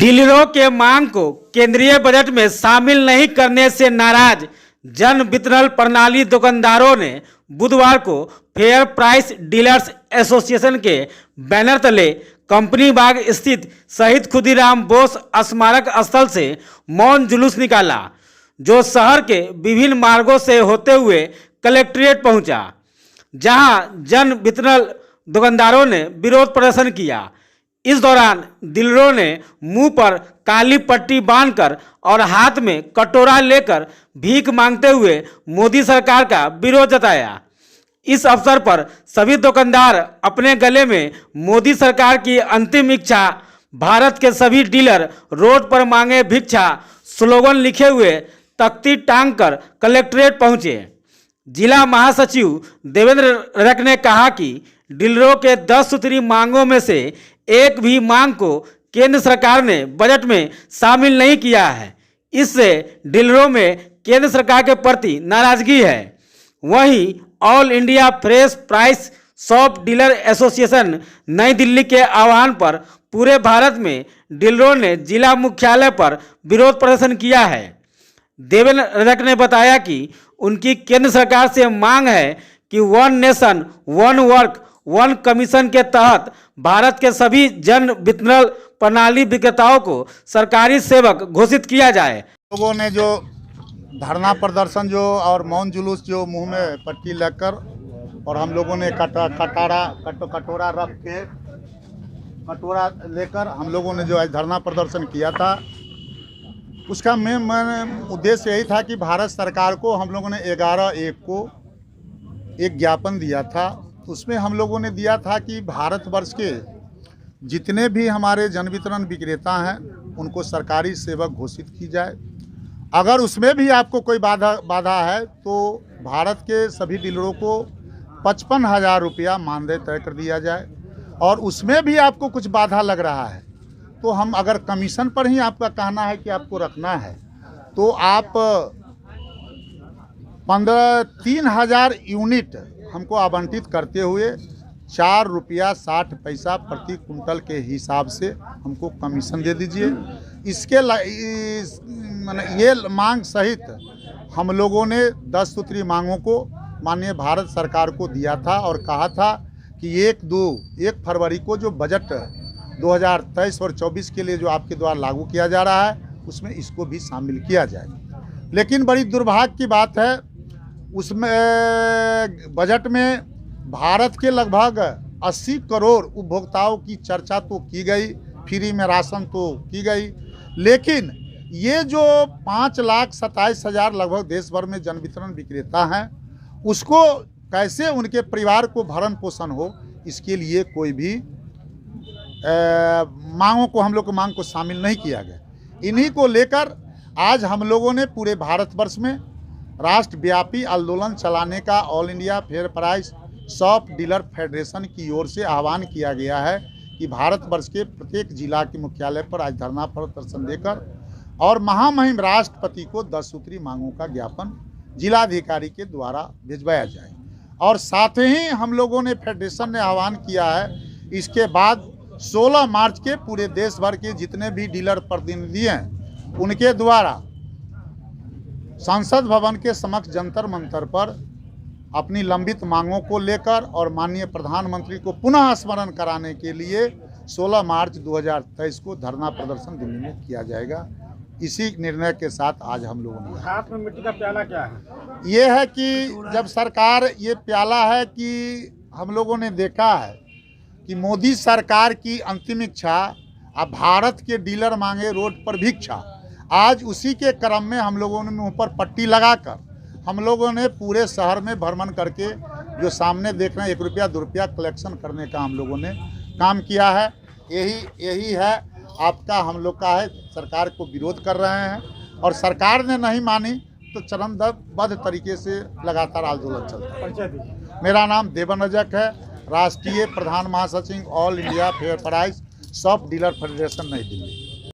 डीलरों के मांग को केंद्रीय बजट में शामिल नहीं करने से नाराज जन वितरण प्रणाली दुकानदारों ने बुधवार को फेयर प्राइस डीलर्स एसोसिएशन के बैनर तले कंपनी बाग स्थित शहीद खुदीराम बोस स्मारक स्थल से मौन जुलूस निकाला, जो शहर के विभिन्न मार्गों से होते हुए कलेक्ट्रेट पहुंचा, जहां जन वितरण दुकानदारों ने विरोध प्रदर्शन किया। इस दौरान डीलरों ने मुंह पर काली पट्टी बांधकर और हाथ में कटोरा लेकर भीख मांगते हुए मोदी सरकार का विरोध जताया। इस अवसर पर सभी दुकानदार अपने गले में मोदी सरकार की अंतिम इच्छा, भारत के सभी डीलर रोड पर मांगे भिक्षा स्लोगन लिखे हुए तख्ती टांग कर कलेक्ट्रेट पहुंचे। जिला महासचिव देवेंद्र रक ने कहा कि डीलरों के 10 सूत्री मांगों में से एक भी मांग को केंद्र सरकार ने बजट में शामिल नहीं किया है। इससे डीलरों में केंद्र सरकार के प्रति नाराजगी है। वहीं all India fresh price shop dealer association नई दिल्ली के आह्वान पर पूरे भारत में डीलरों ने जिला मुख्यालय पर विरोध प्रदर्शन किया है। देवेंद्र रक ने बताया कि उनकी केंद्र सरकार से मांग है कि one nation one work one commission के तहत भारत के सभी जन वितरण प्रणाली विक्रेताओं को सरकारी सेवक घोषित किया जाए। लोगों ने जो धरना प्रदर्शन जो और मौन जुलूस जो मुंह में पट्टी लेकर और हम लोगों ने कटोरा रख के कटोरा लेकर हम लोगों ने जो आज धरना प्रदर्शन किया था, उसका मेन उद्देश्य यही था कि भारत सरकार को हम लोगों ने 11/1 को एक ज्ञापन दिया था। उसमें हम लोगों ने दिया था कि भारतवर्ष के जितने भी हमारे जन वितरण विक्रेता हैं उनको सरकारी सेवक घोषित की जाए। अगर उसमें भी आपको कोई बाधा है तो भारत के सभी डीलरों को 55,000 रुपया मानदेय तय कर दिया जाए। और उसमें भी आपको कुछ बाधा लग रहा है तो हम अगर कमीशन पर ही आपका कहना है कि आपको रखना है तो आप 3,000 यूनिट हमको आवंटित करते हुए 4 रुपया 60 पैसा प्रति कुंटल के हिसाब से हमको कमीशन दे दीजिए। इसके ये मांग सहित हम लोगों ने 10 सूत्री मांगों को माननीय भारत सरकार को दिया था और कहा था कि 1 फरवरी को जो बजट 2023 और 24 के लिए जो आपके द्वारा लागू किया जा रहा है उसमें इसको भी शामिल किया जाए। लेकिन बड़ी दुर्भाग्य की बात है, उसमें बजट में भारत के लगभग 80 करोड़ उपभोक्ताओं की चर्चा तो की गई, फ्री में राशन तो की गई, लेकिन ये जो 5,27,000 लगभग देश भर में जन वितरण विक्रेता हैं उसको कैसे उनके परिवार को भरण पोषण हो, इसके लिए कोई भी मांगों को हम लोग मांग को शामिल नहीं किया गया। इन्हीं को लेकर आज हम लोगों ने पूरे भारतवर्ष में राष्ट्रव्यापी आंदोलन चलाने का all India fair price shop dealer federation की ओर से आह्वान किया गया है कि भारतवर्ष के प्रत्येक जिला के मुख्यालय पर आज धरना प्रदर्शन देकर और महामहिम राष्ट्रपति को 10 सूत्री मांगों का ज्ञापन जिलाधिकारी के द्वारा भिजवाया जाए। और साथ ही हम लोगों ने फेडरेशन ने आह्वान किया है इसके बाद 16 मार्च के पूरे देश भर के जितने भी डीलर प्रतिनिधि हैं उनके द्वारा संसद भवन के समक्ष जंतर मंतर पर अपनी लंबित मांगों को लेकर और माननीय प्रधानमंत्री को पुनः स्मरण कराने के लिए 16 मार्च 2023 को धरना प्रदर्शन दिल्ली में किया जाएगा। इसी निर्णय के साथ आज हम लोगों ने हाथ में मिट्टी का प्याला क्या है? ये है कि जब सरकार ये प्याला है कि हम लोगों ने देखा है कि मोदी सरकार की अंतिम इच्छा, अब भारत के डीलर मांगे रोड पर भिक्षा, आज उसी के क्रम में हम लोगों ने मुँह पर पट्टी लगाकर हम लोगों ने पूरे शहर में भ्रमण करके जो सामने देख रहे हैं 1 रुपया 2 रुपया कलेक्शन करने का हम लोगों ने काम किया है। यही है आपका हम लोग का है, सरकार को विरोध कर रहे हैं और सरकार ने नहीं मानी तो चरणबद्ध तरीके से लगातार आंदोलन चलता है। मेरा नाम देवेंद्र रक है, राष्ट्रीय प्रधान महासचिव all India fair price shop dealer federation नई दिल्ली।